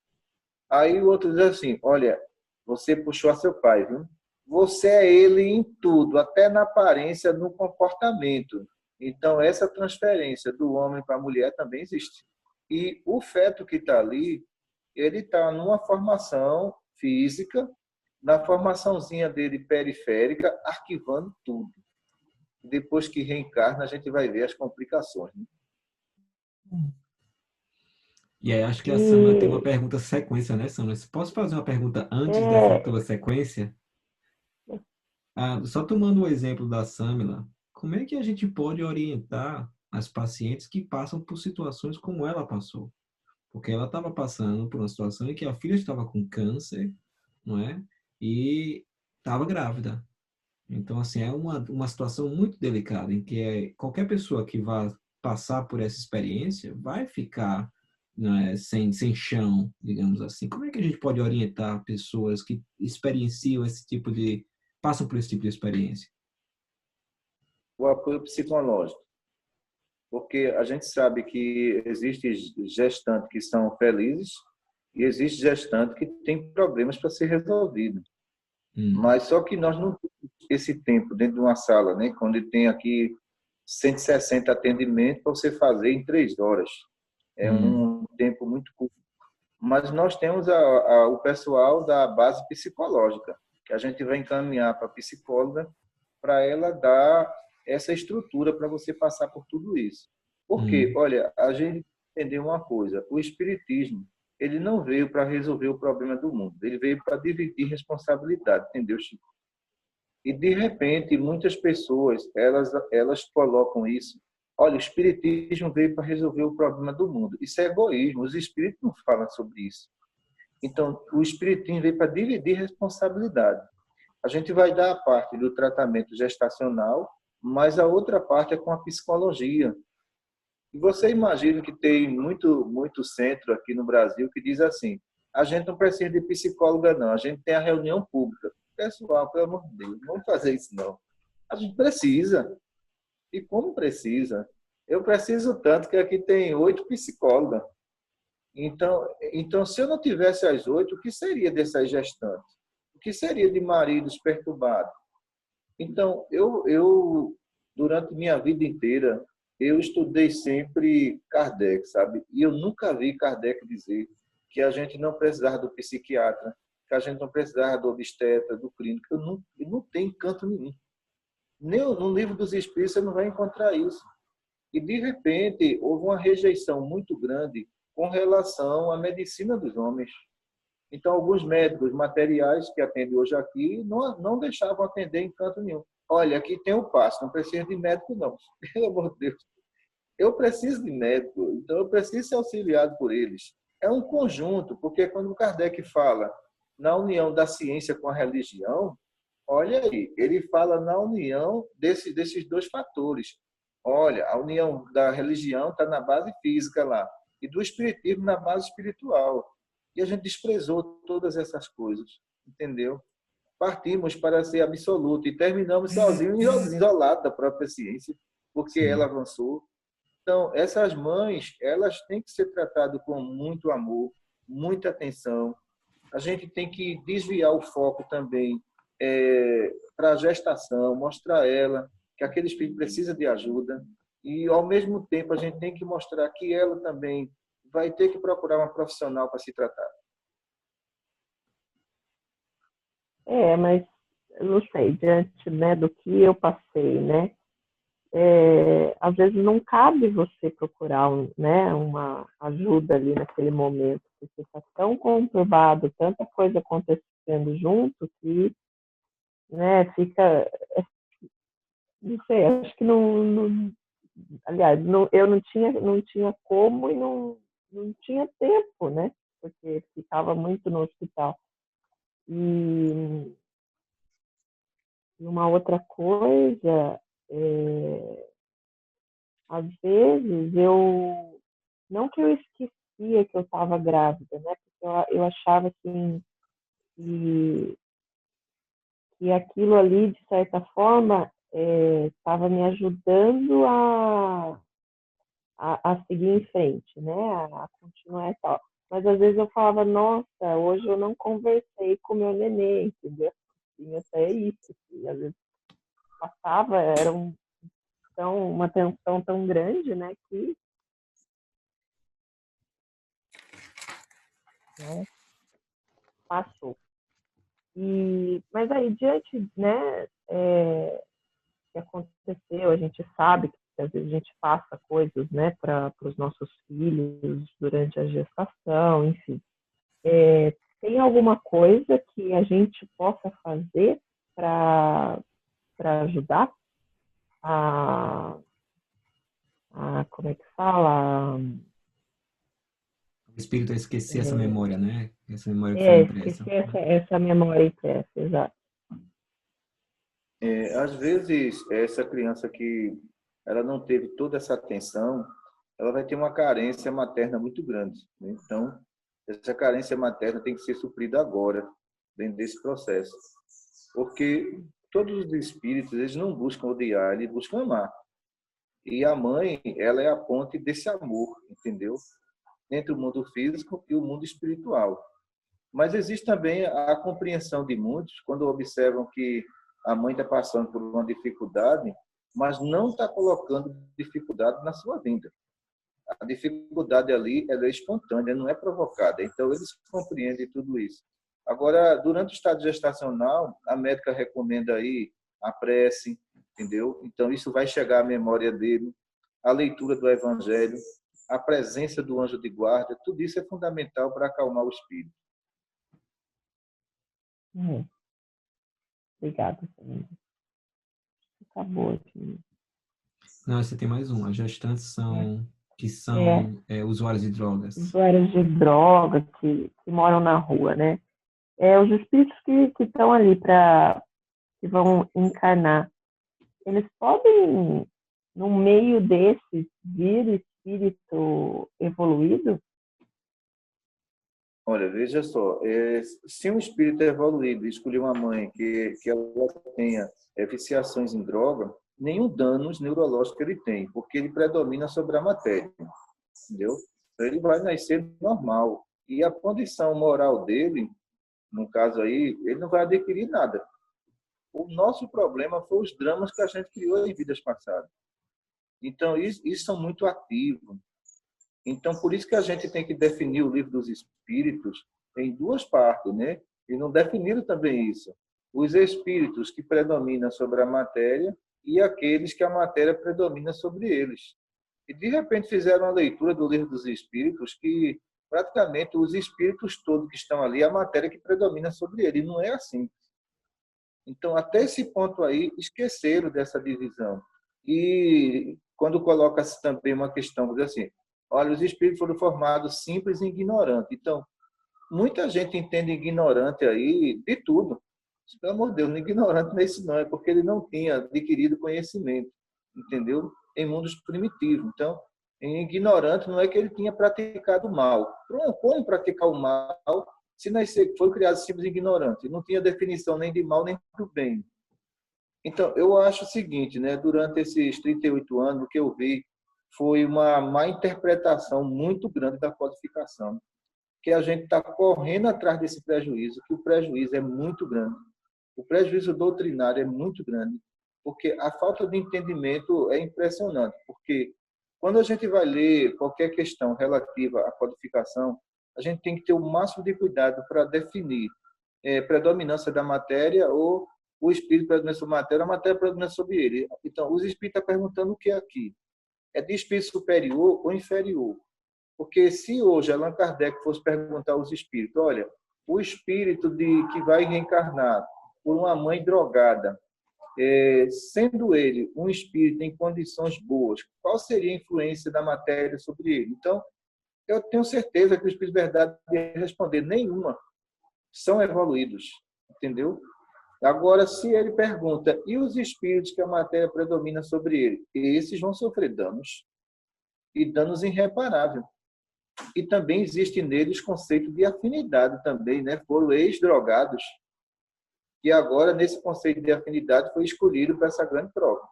Aí o outro diz assim, olha, você puxou a seu pai, viu? Você é ele em tudo, até na aparência, no comportamento. Então, essa transferência do homem para a mulher também existe. E o feto que está ali, ele está numa formação física, na formaçãozinha dele periférica, arquivando tudo. Depois que reencarna, a gente vai ver as complicações. Né? E aí, acho que a Samla tem uma pergunta sequência, né, Samla? Posso fazer uma pergunta antes dessa tua sequência? Só tomando o exemplo da Samla, como é que a gente pode orientar as pacientes que passam por situações como ela passou? Porque ela estava passando por uma situação em que a filha estava com câncer, não é? E estava grávida. Então, assim, é uma situação muito delicada, em que qualquer pessoa que vá passar por essa experiência vai ficar, né, sem chão, digamos assim. Como é que a gente pode orientar pessoas que experienciam passam por esse tipo de experiência? O apoio psicológico. Porque a gente sabe que existem gestantes que são felizes e existe gestante que tem problemas para ser resolvido. Mas só que nós não temos esse tempo dentro de uma sala, né? Quando tem aqui 160 atendimentos para você fazer em 3 horas. É um tempo muito curto. Mas nós temos o pessoal da base psicológica, que a gente vai encaminhar para a psicóloga para ela dar essa estrutura para você passar por tudo isso. Porque, olha, a gente entender uma coisa, o espiritismo, ele não veio para resolver o problema do mundo, ele veio para dividir responsabilidade, entendeu, Chico? E, de repente, muitas pessoas, elas colocam isso, olha, o espiritismo veio para resolver o problema do mundo. Isso é egoísmo, os espíritos não falam sobre isso. Então, o espiritismo veio para dividir responsabilidade. A gente vai dar a parte do tratamento gestacional, mas a outra parte é com a psicologia. E você imagina que tem muito centro aqui no Brasil que diz assim, a gente não precisa de psicóloga não, a gente tem a reunião pública. Pessoal, pelo amor de Deus, não vamos fazer isso não. A gente precisa. E como precisa? Eu preciso tanto que aqui tem 8 psicólogas. Então, se eu não tivesse as 8, o que seria dessas gestantes? O que seria de maridos perturbados? Então, eu durante minha vida inteira, eu estudei sempre Kardec, sabe? E eu nunca vi Kardec dizer que a gente não precisava do psiquiatra, que a gente não precisava do obstetra, do clínico. Eu não tenho canto nenhum. Nem no livro dos Espíritos você não vai encontrar isso. E, de repente, houve uma rejeição muito grande com relação à medicina dos homens. Então, alguns médicos materiais que atendem hoje aqui não deixavam atender em canto nenhum. Olha, aqui tem o passo, não precisa de médico, não. Pelo amor de Deus. Eu preciso de médico, então eu preciso ser auxiliado por eles. É um conjunto, porque quando o Kardec fala na união da ciência com a religião, olha aí, ele fala na união desses dois fatores. Olha, a união da religião está na base física lá, e do espiritismo na base espiritual. E a gente desprezou todas essas coisas, entendeu? Partimos para ser absoluto e terminamos sozinhos, isolados da própria ciência, porque ela avançou. Então, essas mães, elas têm que ser tratadas com muito amor, muita atenção. A gente tem que desviar o foco também para a gestação, mostrar a ela que aquele espírito precisa de ajuda e, ao mesmo tempo, a gente tem que mostrar que ela também vai ter que procurar uma profissional para se tratar. Mas eu não sei, diante, né, do que eu passei, né? Às vezes não cabe você procurar, né, uma ajuda ali naquele momento, porque está tão conturbado, tanta coisa acontecendo junto que, né, fica, não sei, acho que aliás, eu não tinha como e não tinha tempo, né, porque ficava muito no hospital. E uma outra coisa, às vezes não que eu esquecia que eu estava grávida, né? Porque eu achava assim, que aquilo ali, de certa forma, estava me ajudando a seguir em frente, né? A continuar e tal. Mas às vezes eu falava, nossa, hoje eu não conversei com meu neném, entendeu? E até isso. E às vezes passava, era uma tensão tão grande, né? Que né, passou. Mas aí, diante, né, que aconteceu, a gente sabe que às vezes a gente passa coisas, né, para os nossos filhos durante a gestação, enfim. Tem alguma coisa que a gente possa fazer para ajudar como é que fala? O espírito a esquecer essa memória, né? Essa memória que foi impressa. Esquecer essa memória impressa, exato. Às vezes, essa criança que ela não teve toda essa atenção, ela vai ter uma carência materna muito grande, né? Então, essa carência materna tem que ser suprida agora, dentro desse processo. Porque todos os espíritos, eles não buscam odiar, eles buscam amar. E a mãe, ela é a ponte desse amor, entendeu? Entre o mundo físico e o mundo espiritual. Mas existe também a compreensão de muitos, quando observam que a mãe está passando por uma dificuldade, mas não está colocando dificuldade na sua vida. A dificuldade ali ela é espontânea, não é provocada. Então, eles compreendem tudo isso. Agora, durante o estado gestacional, a médica recomenda aí a prece, entendeu? Então, isso vai chegar à memória dele, a leitura do evangelho, a presença do anjo de guarda, tudo isso é fundamental para acalmar o espírito. Obrigada. Acabou aqui. Não, você tem mais um. As gestantes que são usuários de drogas. Usuários de droga que moram na rua, né? Os espíritos que estão ali que vão encarnar, eles podem, no meio desses, vir espírito evoluído? Olha, veja só, se um espírito evoluído escolher uma mãe que ela tenha viciações em droga, nenhum dano neurológico ele tem, porque ele predomina sobre a matéria, entendeu? Então, ele vai nascer normal. E a condição moral dele, no caso aí, ele não vai adquirir nada. O nosso problema foi os dramas que a gente criou em vidas passadas. Então, isso são muito ativos. Então, por isso que a gente tem que definir o livro dos espíritos em duas partes, né? E não definiram também isso. Os espíritos que predominam sobre a matéria e aqueles que a matéria predomina sobre eles. e de repente fizeram uma leitura do Livro dos Espíritos que praticamente os espíritos todos que estão ali, a matéria que predomina sobre ele. E não é assim. Então, até esse ponto aí, esqueceram dessa divisão. E quando coloca-se também uma questão, diz assim, olha, os espíritos foram formados simples e ignorantes. Então, muita gente entende ignorante aí de tudo. Pelo amor de Deus, ignorante não é isso não, é porque ele não tinha adquirido conhecimento, entendeu? Em mundos primitivos. Então, em ignorante não é que ele tinha praticado mal. Como praticar o mal se nascer, foi criado simples e ignorante? Não tinha definição nem de mal nem do bem. Então, eu acho o seguinte, né? Durante esses 38 anos, o que eu vi foi uma má interpretação muito grande da codificação, que a gente está correndo atrás desse prejuízo, que o prejuízo é muito grande. O prejuízo doutrinário é muito grande, porque a falta de entendimento é impressionante, porque quando a gente vai ler qualquer questão relativa à codificação, a gente tem que ter o máximo de cuidado para definir predominância da matéria ou o espírito predomina sobre a matéria predomina sobre ele. Então, os espíritos estão perguntando o que é aqui. É de espírito superior ou inferior? Porque se hoje Allan Kardec fosse perguntar aos espíritos, olha, o espírito que vai reencarnar por uma mãe drogada, sendo ele um espírito em condições boas, qual seria a influência da matéria sobre ele? Então, eu tenho certeza que o espírito de verdade ia responder nenhuma. São evoluídos, entendeu? Agora, se ele pergunta, e os espíritos que a matéria predomina sobre ele? Esses vão sofrer danos, e danos irreparáveis. E também existe neles conceito de afinidade também, né? Foram ex-drogados, e agora, nesse conceito de afinidade, foi escolhido para essa grande prova.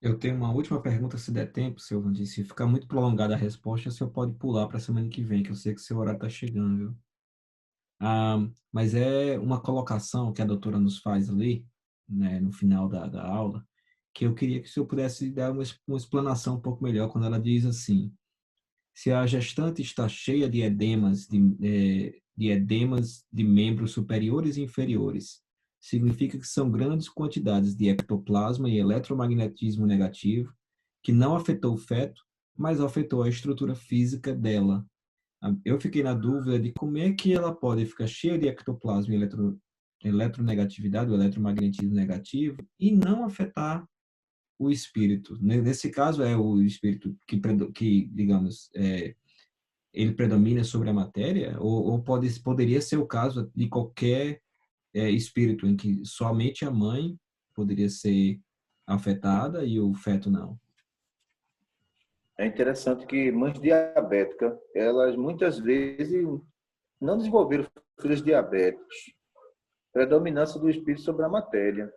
Eu tenho uma última pergunta, se der tempo, seu Vandir. Se ficar muito prolongada a resposta, o senhor pode pular para a semana que vem, que eu sei que o seu horário está chegando, viu? Mas é uma colocação que a doutora nos faz ali, né, no final da aula, que eu queria que o senhor pudesse dar uma explanação um pouco melhor, quando ela diz assim, se a gestante está cheia de edemas de membros superiores e inferiores, significa que são grandes quantidades de ectoplasma e eletromagnetismo negativo que não afetou o feto, mas afetou a estrutura física dela. Eu fiquei na dúvida de como é que ela pode ficar cheia de ectoplasma e eletronegatividade, o eletromagnetismo negativo, e não afetar o espírito. Nesse caso, é o espírito que digamos, ele predomina sobre a matéria, ou poderia ser o caso de qualquer espírito em que somente a mãe poderia ser afetada e o feto não. É interessante que mães diabéticas, elas muitas vezes não desenvolveram filhos diabéticos. Predominância do espírito sobre a matéria.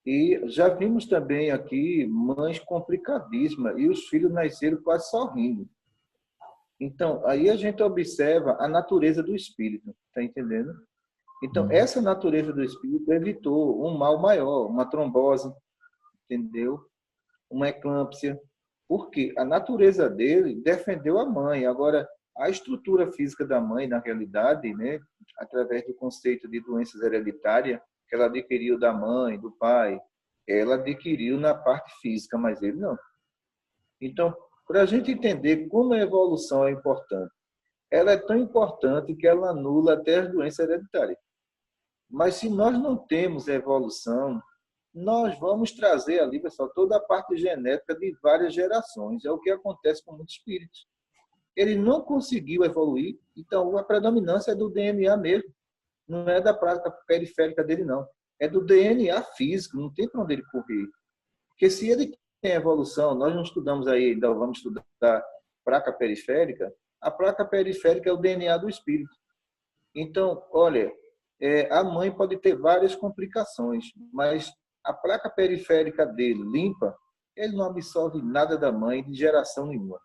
E já vimos também aqui mães complicadíssimas e os filhos nasceram quase sorrindo. Então, aí a gente observa a natureza do espírito, tá entendendo? Então, essa natureza do espírito evitou um mal maior, uma trombose, entendeu? Uma eclâmpsia, porque a natureza dele defendeu a mãe. Agora, a estrutura física da mãe, na realidade, né, através do conceito de doenças hereditárias, que ela adquiriu da mãe, do pai, ela adquiriu na parte física, mas ele não. Então, para a gente entender como a evolução é importante, ela é tão importante que ela anula até as doenças hereditárias. Mas se nós não temos evolução, nós vamos trazer ali, pessoal, toda a parte genética de várias gerações. É o que acontece com muitos espíritos. Ele não conseguiu evoluir, então a predominância é do DNA mesmo. Não é da prática periférica dele, não. É do DNA físico, não tem para onde ele correr. Porque se ele tem evolução, nós não estudamos aí, ainda vamos estudar a placa periférica, a placa periférica é o DNA do espírito. Então, olha, a mãe pode ter várias complicações, mas a placa periférica dele limpa, ele não absorve nada da mãe de geração nenhuma.